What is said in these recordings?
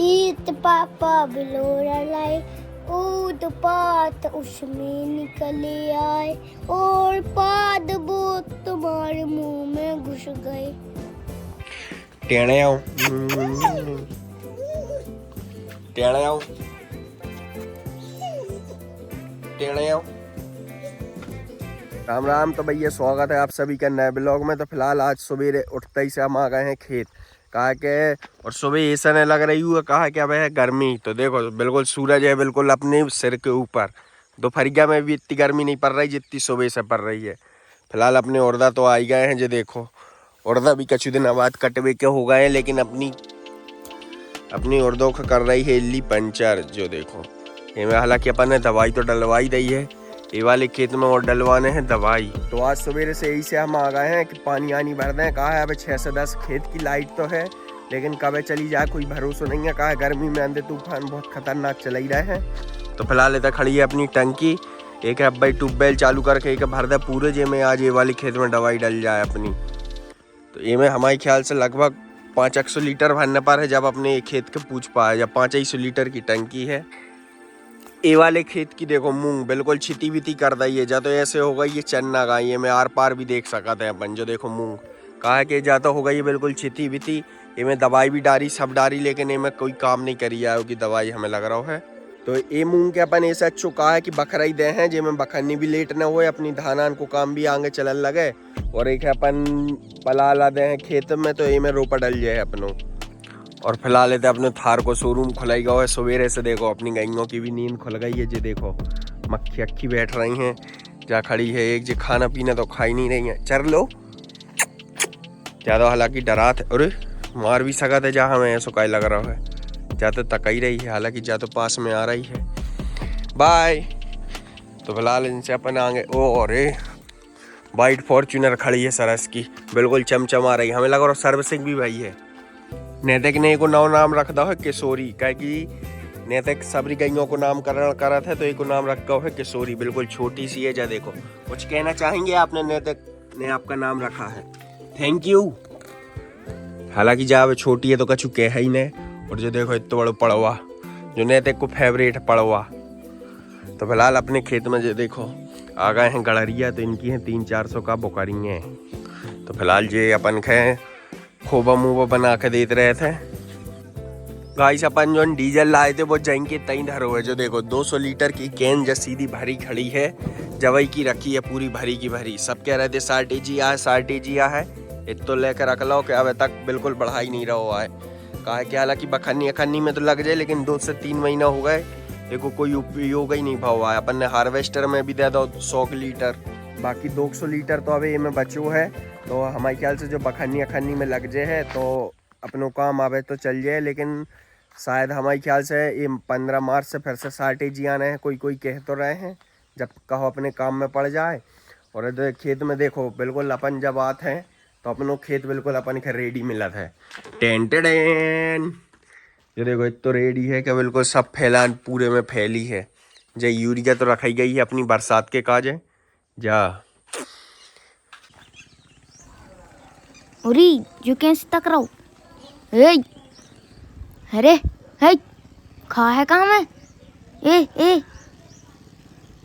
ईद पापा बिलोरा लाए, ऊद पात उसमें निकले आए, और पाद वो तुम्हारे मुंह में घुस गए। टेणे आओ टेणे आओ टेणे आओ। राम राम। तो भैया स्वागत है आप सभी का नए ब्लॉग में। तो फिलहाल आज सवेरे उठते ही से हम आ गए हैं खेत। कहा के और सुबह ऐसा नहीं लग रही हुआ, कहा कि अब है गर्मी। तो देखो बिल्कुल सूरज है बिल्कुल अपने सिर के ऊपर। दोपहरिया में भी इतनी गर्मी नहीं पड़ रही जितनी सुबह से पड़ रही है। फिलहाल अपने उड़दा तो आ ही गए हैं। जो देखो उड़दा भी कुछ दिन बाद कटवे के हो गए हैं, लेकिन अपनी उड़दों को कर रही है इल्ली पंचर। जो देखो इनमें हालांकि अपन ने दवाई तो डलवाई दी है, ये वाले खेत में और डलवाने हैं दवाई। तो आज सवेरे से यही से हम आ गए हैं कि पानी आनी भर दें। कहा है अब 6 से 10 खेत की लाइट तो है, लेकिन कब चली जाए कोई भरोसा नहीं है। कहा है गर्मी में आंधी तूफान बहुत खतरनाक चल ही रहे हैं। तो फिलहाल इधर खड़ी है अपनी टंकी। एक है भाई ट्यूबवेल चालू करके एक भर दे पूरे, जे में आज ये वाले खेत में दवाई डल जाए अपनी। तो ये में हमारे ख्याल से लगभग 500 लीटर भरने पर है जब अपने खेत के पूछ पाए। जब 500 लीटर की टंकी है। ये वाले खेत की देखो मूंग बिल्कुल छिती बिती कर दी है। जा तो ऐसे हो गई ये चन्ना गाई है, मैं आर पार भी देख सकते हैं अपन। जो देखो मूंग कहा है कि जा तो हो गई है बिल्कुल छिती बिती। इनमें दवाई भी डारी सब डारी, लेकिन इनमें कोई काम नहीं करी है कि दवाई हमें लग रहा है। तो ये मूंग के अपन ऐसा अच्छो कहा है कि बखरा ही दे हैं, जिसमें बखरनी भी लेट न हुए, अपनी धानान को काम भी आगे चलन लगे। और एक अपन पला दे हैं खेत में, तो ये में रोपा डल जाए अपनों। और फिलहाल इधर अपने थार को शोरूम खुलाई गया है। सवेरे से देखो अपनी गायों की भी नींद खुल गई है। जो देखो मक्खी अक्खी बैठ रही हैं, जा खड़ी है एक जो खाना पीना तो खा ही नहीं रही है। चल लो ज़्यादा हालांकि डरात, अरे मार भी सका था जा हमें ऐसा काय लग रहा है। जा तो तक ही रही है, हालांकि जा तो पास में आ रही है। बाय। तो फिलहाल इनसे अपन आगे ओ अरे वाइट फॉर्च्यूनर खड़ी है सरस की, बिल्कुल चमचमा रही। हमें लगा रहा सर्विसिंग भी भाई है। नैतिक ने को नाम रख दो है किशोरी, क्योंकि नैतिक सबरी गायों को नामकरण करा था, तो एक को नाम रखा है किशोरी। बिल्कुल छोटी सी है। जा देखो कुछ कहना चाहेंगे आपने, नैतिक ने आपका नाम रखा है। Thank you. हालांकि जा छोटी है तो कछु कह ही नहीं। और जो देखो इतना बड़ा पड़वा, जो नैतिक को फेवरेट पड़वा। तो फिलहाल अपने खेत में जो देखो आ गए हैं गड़रिया, तो इनकी हैं 300-400 का बुकरियाँ हैं। तो फिलहाल ये अपन खे खोबा मुबा बना के देते रहे थे। गाइस अपन जो डीजल लाए थे वो जाएंगे तई धरो है। जो देखो 200 लीटर की कैन जो सीधी भरी खड़ी है, जवई की रखी है पूरी भरी की भरी। सब कह रहे थे 60 है, इतो लेकर रख लो कि अब तक बिल्कुल बढ़ा ही नहीं रहा है। कहा है कि हालांकि बखन्नी अखन्नी में तो लग जाए, लेकिन 2 से 3 महीना हो गए देखो कोई उपयोग ही नहीं भाव है। अपन ने हार्वेस्टर में भी दे दो 100 लीटर, बाकी 200 लीटर तो अभी इनमें बचो है। तो हमारे ख्याल से जो बखन्नी अखन्नी में लग जाए है तो अपनों काम आवे तो चल जाए। लेकिन शायद हमारे ख्याल से ये 15 मार्च से फिर से 60 आने हैं, कोई कह तो रहे हैं, जब कहो अपने काम में पड़ जाए। और इधर खेत में देखो बिल्कुल अपन जब आते हैं तो अपनों खेत बिल्कुल अपन के रेडी मिला है। टेंटेन जो देखो तो रेडी है कि बिल्कुल सब फैलान पूरे में फैली है। जो यूरिया तो रखाई गई है अपनी बरसात के काज जा। उरी जो कैसे तक रहो ए, अरे हे खा है कहाँ में ए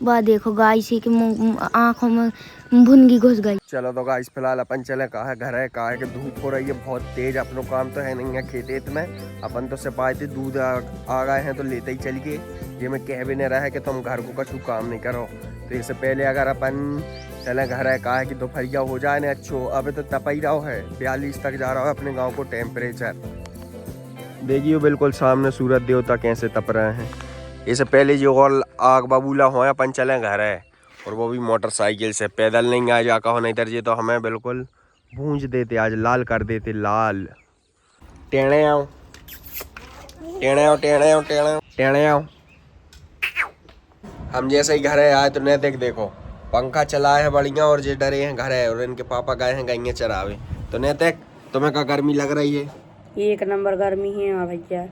बा देखो गाय सी के आंखों में भुनगी घुस गई। चलो तो गाइस फिलहाल अपन चले। कहा घर है, कहा है कि धूप हो रही है बहुत तेज। अपनों काम तो है नहीं है खेत में। अपन तो सिपाही थे दूध आ गए हैं तो लेते ही चल गए। ये मैं कह भी नहीं रहा है कि तुम घर को कछु काम नहीं करो। तो इससे पहले अगर अपन चले घर है, कहा है कि दोपहरिया हो जाए ना अच्छो। अब तो तप ही रहा है, 42 तक जा रहा है अपने गाँव को टेम्परेचर। देखिए बिल्कुल सामने सूरज देवता कैसे तप रहे हैं। इससे पहले जो और आग बबूला हो अपन चले घर है, और वो भी मोटरसाइकिल से। पैदल नहीं आ जा कहो, नहीं तरजे तो हमें बिल्कुल भूंज देते, आज लाल कर देते लाल। टेणे आओ टेणे आओ टेणे आओ टेणे आओ टेणे आओ। हम जैसे ही घर है आए तो नैतिक देखो पंखा चला है बढ़िया, और जे डरे हैं घर है, और इनके पापा गए हैं गाइयाँ चरावे। तो नैतिक तुम्हें क्या गर्मी लग रही है? एक नंबर गर्मी है भैया,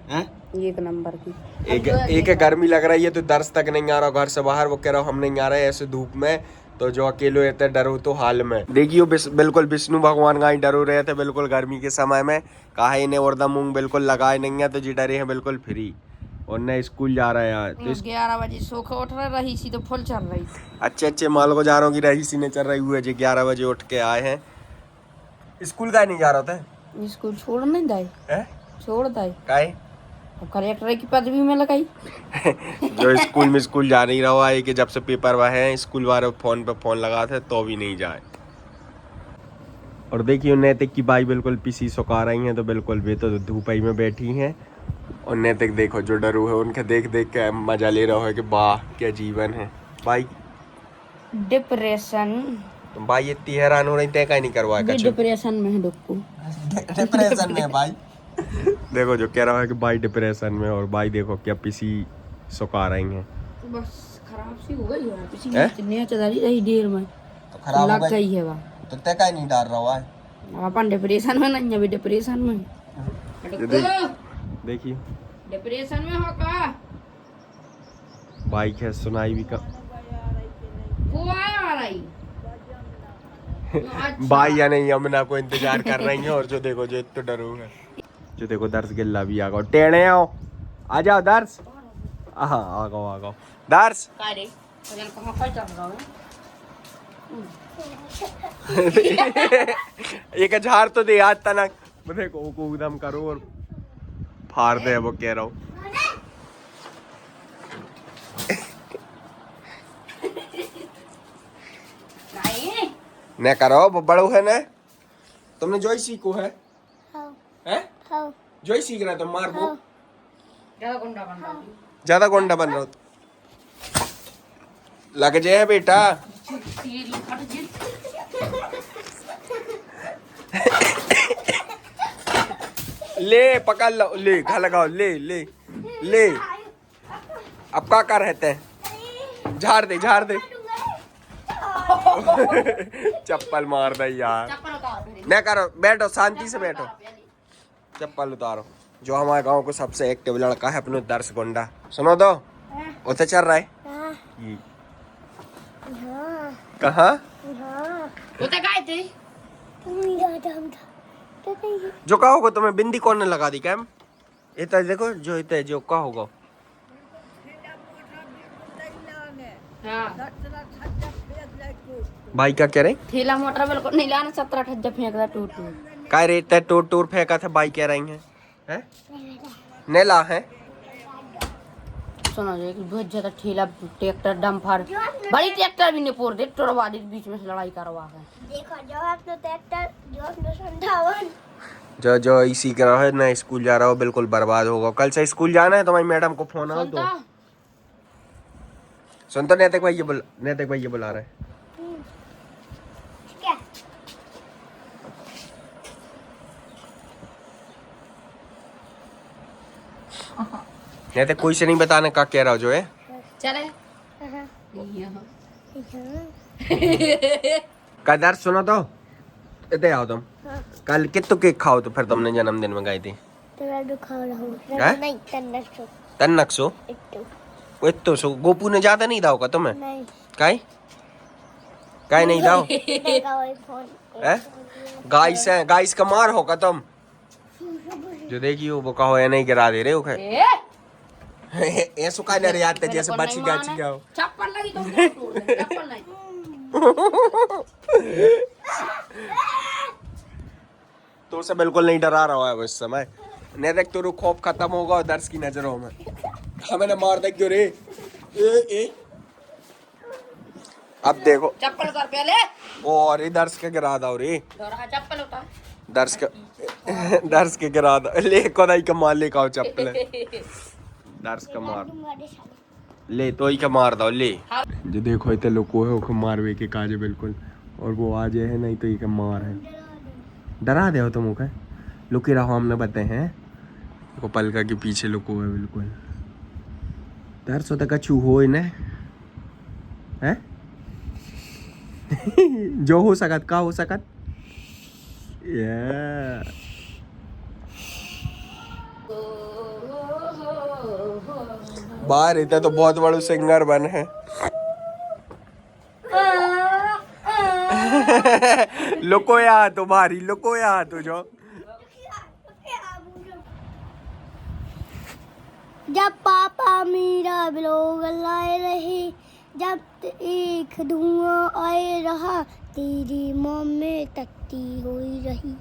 एक नंबर की। एक गर्मी लग रही है तो दर्श तक नहीं आ रहा घर से बाहर। वो कह रहा हूँ हम नहीं आ रहे ऐसे धूप में, तो जो अकेले रहते डरो तो हाल में देखियो बिल्कुल विष्णु भगवान का ही डरो रहे थे बिल्कुल गर्मी के समय में। कहा इन्हें और मूंग बिल्कुल लगाए नहीं है तो जी डरे हैं बिल्कुल फ्री और न स्कूल जा रहे हैं। तो 11 बजे सो के उठ रही सी तो फुल चल रही। अच्छे माल को जा रहा हूँ की रही सी ने चल रही हुई है जी 11 बजे उठ के आए हैं। स्कूल का नहीं जा रहा था स्कूल छोड़ नहीं दाई छोड़ दाई काहे कलेक्टर की पदवी में लगाई। जो स्कूल जा नहीं रहा है कि जब से पेपर हुआ है स्कूल वाले फोन पे फोन लगाते तो भी नहीं जाए। और देखिए नैतिक की बाई बिल्कुल पीसी सुखा रही हैं तो बिल्कुल वे तो धूपाई में बैठी हैं। और नैतिक देखो जो डरू है उनके देख देख के मजा ले रहा है कि वाह क्या जीवन है। भाई डिप्रेशन तुम भाई इतनी हैरान हो रही थे क्या नहीं करवाया डिप्रेशन में है डुक्कू डिप्रेशन में भाई देखो जो कह रहा है कि भाई डिप्रेशन में और भाई देखो क्या पीसी सुखा रही हैं। बस खराब सी हो गई है पीसी ने चदारी रही देर में तो खराब लग गई है वह तो ते का नहीं डाल रहा है अपन डिप्रेशन में नहीं अभी डिप्रेशन में देखिए डिप्रेशन में हो का बाइक है सुनाई भी का वो आया रही भाई या नहीं यमुना को इंतजार कर रही है। और जो देखो जो इतना डरो है जो देखो दर्श गिल्ला भी आ गओ टेढ़े आओ आ जाओ दर्श हाँ आ गओ दर्श कहाँ चल रहा है एक झाड़ तो दे आज तनक देखो को एकदम करो और फाड़ दे वो कह रहा हूँ। न करो वो बड़ो है न तुमने जो ही सीखो है जो ही सीख रहा है तुम मार वो ज्यादा गोंडा बन रहा हो लग जाए बेटा ले पकड़ लो ले घर लगाओ ले ले ले अब क्या कर रहते हैं झाड़ दे चप्पल मार दे यार न करो बैठो शांति से बैठो चप्पल उतारो। जो हमारे गांव को सबसे एक्टिव लड़का है अपने दर्श गोंडा सुनो दो उसे चल रहा है कहाँ जो का होगा तुम्हें बिंदी कौन ने लगा दी कैम इतना देखो जो इतना जो का होगा भाई क्या कह रहे थैला मोटर बिल्कुल नहीं लाना 17 ठज्जा फेंकदा टूट काय रेता टूर फेंका था भाई कह रही हैं नेला है सुनो जो बहुत ज्यादा ठेला ट्रैक्टर डंपर बड़ी ट्रैक्टर भी नहीं पोर दे टोरवादी बीच में से लड़ाई करवा है देखो जो आपने ट्रैक्टर जो आपने संधावन जो इसी कर रहा है ना स्कूल जा रहा हो बिल्कुल बर्बाद होगा। कल से स्कूल जाना है तुम्हारी मैडम को फोन आओ तो सुनता नैतिक भाई ये बुला रहे हैं नैतिक कोई से नहीं बताने का कह रहा हो जो है चले कदर सुनो तो इतने आओ तुम कल कितने केक खाओ तो फिर तुमने जन्मदिन में गई थी तन्नक्सो इतो सो गोपू ने ज्यादा नहीं दाओ का तुम्हें काई नहीं दाओ गाइस का मार होगा तुम जो देखियो वो कहो या नहीं गिरा दे रहे हो ये सुखा नहीं आते जैसे बची गया चप्पल लगी तो चप्पल नहीं तो उसे बिल्कुल नहीं डरा रहा है इस समय नैतिक तो खौफ खत्म होगा दर्श की नजरों में हमें मार दे क्यों रे ए अब देखो चप्पल कर पहले और ये दर्श के गिरा दो रे चप्पल उतार दर्श के गिरा दो ले कोदाई का मार ले का चप्पल दर्श का मार ले तो ही का मार दो ले जो देखो इतने लोग को मारवे के काजे बिल्कुल और वो आज है नहीं तो ये का मार है डरा दे हो तुम मुझे लुकी रहो हमने बताए हैं वो पलका के पीछे लुको है बिल्कुल दर्श होता कछु हो न है जो हो सकत का हो सकत बाहर इतना तो बहुत बड़ा सिंगर बन है लुको या तुम्हारी लुको या तुझो। जब पापा मेरा ब्लॉग लाए रहे, जब एक धुआं आए रहा, तेरी मम्मी तकती हुई रही।